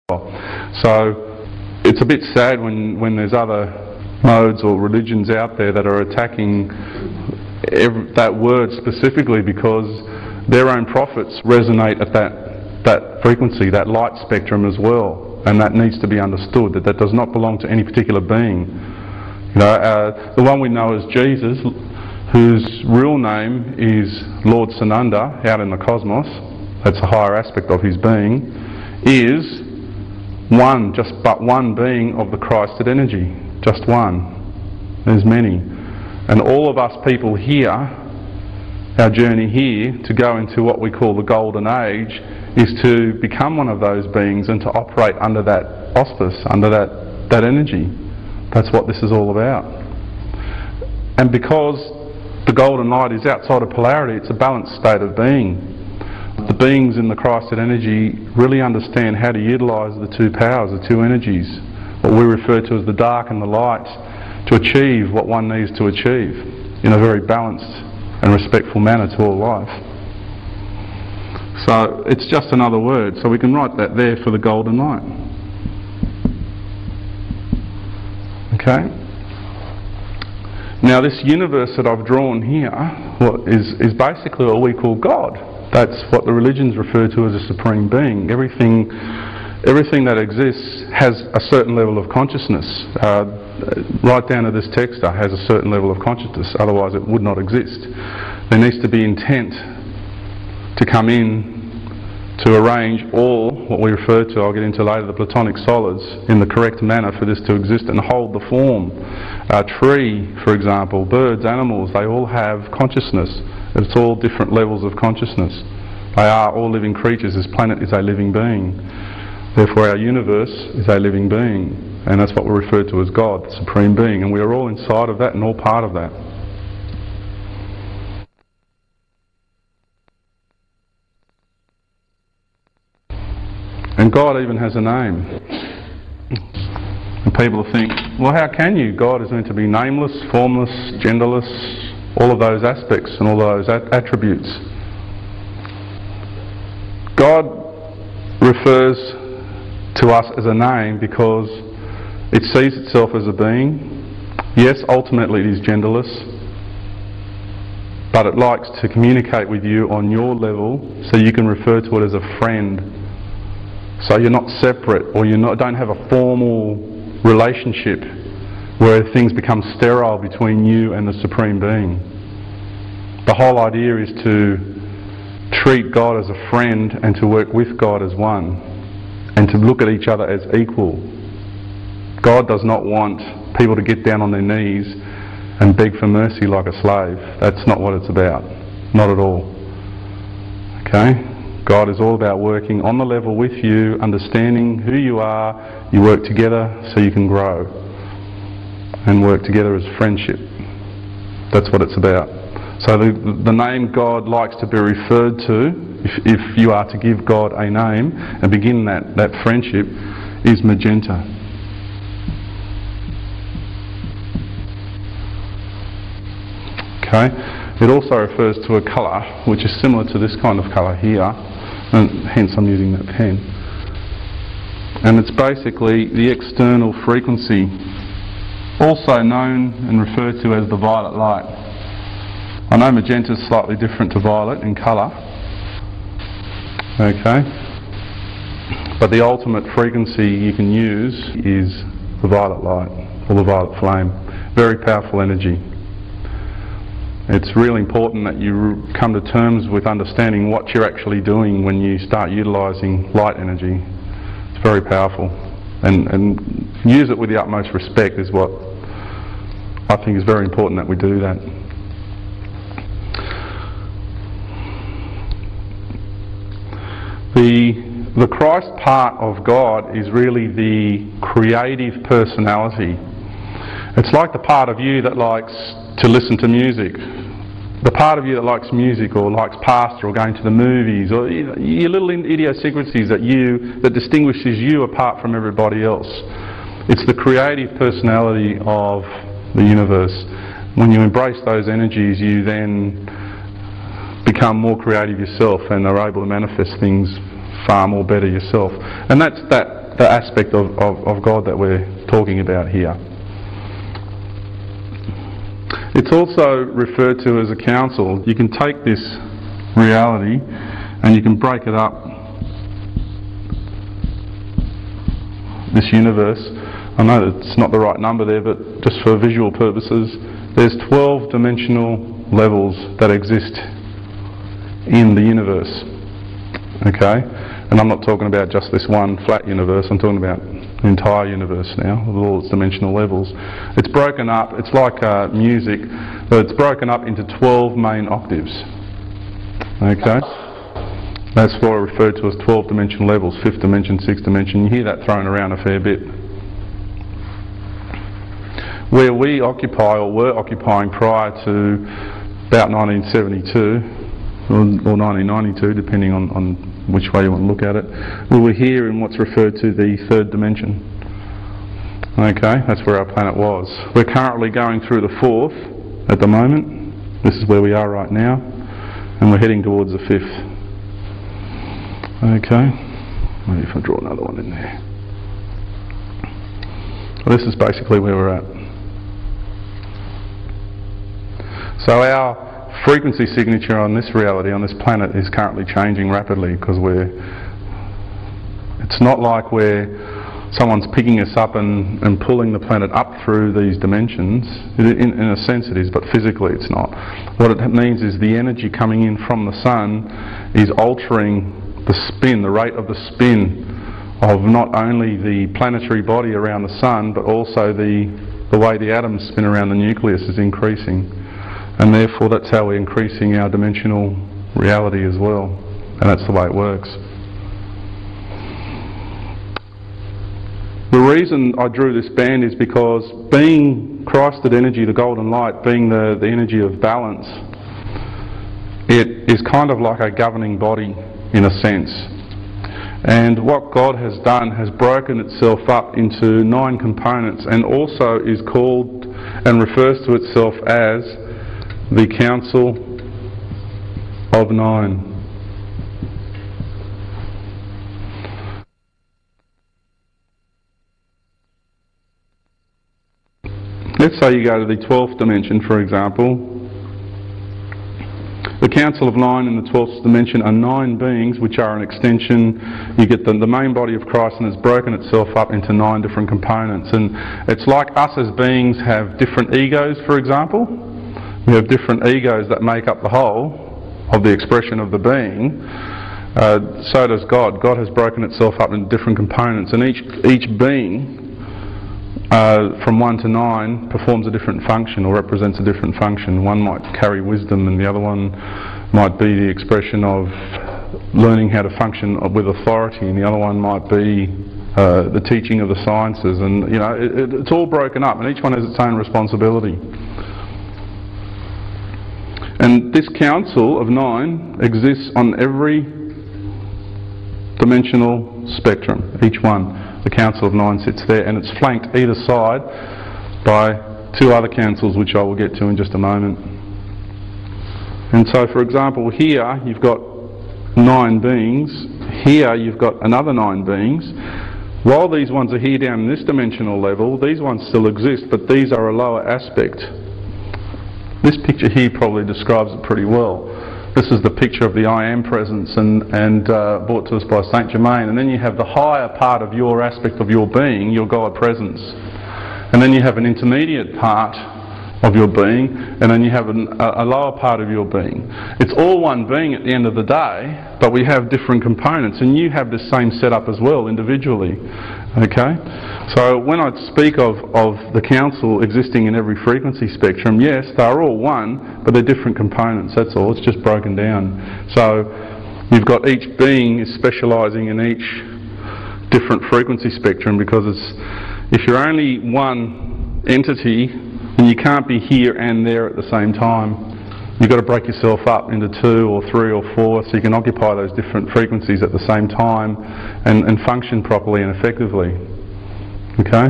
So it's a bit sad when there's other modes or religions out there that are attacking that word specifically, because their own prophets resonate at that frequency, that light spectrum as well, and that needs to be understood, that does not belong to any particular being. You know, the one we know as Jesus, whose real name is Lord Sananda out in the cosmos, that's a higher aspect of his being, is one, just but one being of the Christed energy, just one. There's many. And all of us people here, our journey here to go into what we call the golden age, is to become one of those beings and to operate under that auspice, under that energy. That's what this is all about. And because the golden light is outside of polarity, it's a balanced state of being. The beings in the Christed energy really understand how to utilise the two powers, the two energies, what we refer to as the dark and the light, to achieve what one needs to achieve in a very balanced and respectful manner to all life. So it's just another word, so we can write that there for the golden light. Okay? Now this universe that I've drawn here is basically what we call God. That's what the religions refer to as a supreme being. Everything that exists has a certain level of consciousness. Right down to this texter has a certain level of consciousness, otherwise it would not exist. There needs to be intent to come in to arrange all what we refer to, I'll get into later, the platonic solids in the correct manner for this to exist and hold the form. A tree, for example, birds, animals, they all have consciousness. It's all different levels of consciousness. They are all living creatures. This planet is a living being. Therefore our universe is a living being, and that's what we refer to as God, the Supreme Being, and we are all inside of that and all part of that. And God even has a name. And people think, well, how can you? God is meant to be nameless, formless, genderless, all of those aspects and all those attributes. God refers to us as a name because it sees itself as a being. Yes, ultimately it is genderless, but it likes to communicate with you on your level, so you can refer to it as a friend. So you're not separate, or don't have a formal relationship where things become sterile between you and the Supreme Being. The whole idea is to treat God as a friend and to work with God as one, and to look at each other as equal. God does not want people to get down on their knees and beg for mercy like a slave. That's not what it's about. Not at all. Okay? God is all about working on the level with you, understanding who you are. You work together so you can grow and work together as friendship. That's what it's about. So the name God likes to be referred to, if you are to give God a name and begin that friendship, is magenta. Okay? It also refers to a colour which is similar to this kind of colour here, and hence I'm using that pen. And it's basically the external frequency, also known and referred to as the violet light. I know magenta is slightly different to violet in colour, okay, but the ultimate frequency you can use is the violet light, or the violet flame. Very powerful energy. It's really important that you come to terms with understanding what you're actually doing when you start utilising light energy. It's very powerful, and use it with the utmost respect is what I think is very important, that we do that. The Christ part of God is really the creative personality. It's like the part of you that likes to listen to music. The part of you that likes music or likes pastor or going to the movies, or your little idiosyncrasies that distinguishes you apart from everybody else. It's the creative personality of the universe. When you embrace those energies, you then become more creative yourself and are able to manifest things far more better yourself. And that's that the aspect of God that we're talking about here. It's also referred to as a council. You can take this reality and you can break it up. This universe, I know that it's not the right number there, but just for visual purposes, there's 12 dimensional levels that exist in the universe. Okay? And I'm not talking about just this one flat universe, I'm talking about the entire universe now, with all its dimensional levels. It's broken up, it's like music, but it's broken up into 12 main octaves. Okay? That's why I refer to as 12 dimensional levels, 5th dimension, 6th dimension. You hear that thrown around a fair bit. Where we occupy, or were occupying prior to about 1972, or 1992, depending on which way you want to look at it, we were here in what's referred to the 3rd dimension. Okay, that's where our planet was. We're currently going through the 4th at the moment. This is where we are right now, and we're heading towards the 5th. Okay, maybe if I draw another one in there. Well, this is basically where we're at. So our frequency signature on this reality, on this planet, is currently changing rapidly, because it's not like someone's picking us up and pulling the planet up through these dimensions. In a sense it is, but physically it's not. What it means is the energy coming in from the sun is altering the spin, the rate of the spin of not only the planetary body around the sun, but also the way the atoms spin around the nucleus is increasing. And therefore that's how we're increasing our dimensional reality as well. And that's the way it works. The reason I drew this band is because being Christed energy, the golden light, being the energy of balance, it is kind of like a governing body in a sense. And what God has done has broken itself up into 9 components, and also is called and refers to itself as the Council of 9. Let's say you go to the 12th dimension, for example. The Council of 9 in the 12th dimension are 9 beings which are an extension. You get the main body of Christ, and it's broken itself up into 9 different components. And it's like us as beings have different egos, for example. We have different egos that make up the whole of the expression of the being. So does God. God has broken itself up into different components, and each being from 1 to 9 performs a different function, or represents a different function. One might carry wisdom, and the other one might be the expression of learning how to function with authority, and the other one might be the teaching of the sciences. And you know, it's all broken up, and each one has its own responsibility. And this Council of 9 exists on every dimensional spectrum, each one. The Council of 9 sits there, and it's flanked either side by 2 other councils, which I will get to in just a moment. And so, for example, here you've got 9 beings, here you've got another 9 beings. While these ones are here down in this dimensional level, these ones still exist, but these are a lower aspect. This picture here probably describes it pretty well. This is the picture of the I Am presence, and brought to us by Saint Germain. And then you have the higher part of your aspect of your being, your God presence. And then you have an intermediate part of your being, and then you have a lower part of your being. It's all one being at the end of the day, but we have different components, and you have the same setup as well individually. Okay? So when I speak of the council existing in every frequency spectrum, yes, they're all one, but they're different components, that's all. It's just broken down. So you've got each being is specialising in each different frequency spectrum, because if you're only one entity, then you can't be here and there at the same time. You've got to break yourself up into 2 or 3 or 4 so you can occupy those different frequencies at the same time and function properly and effectively. Okay?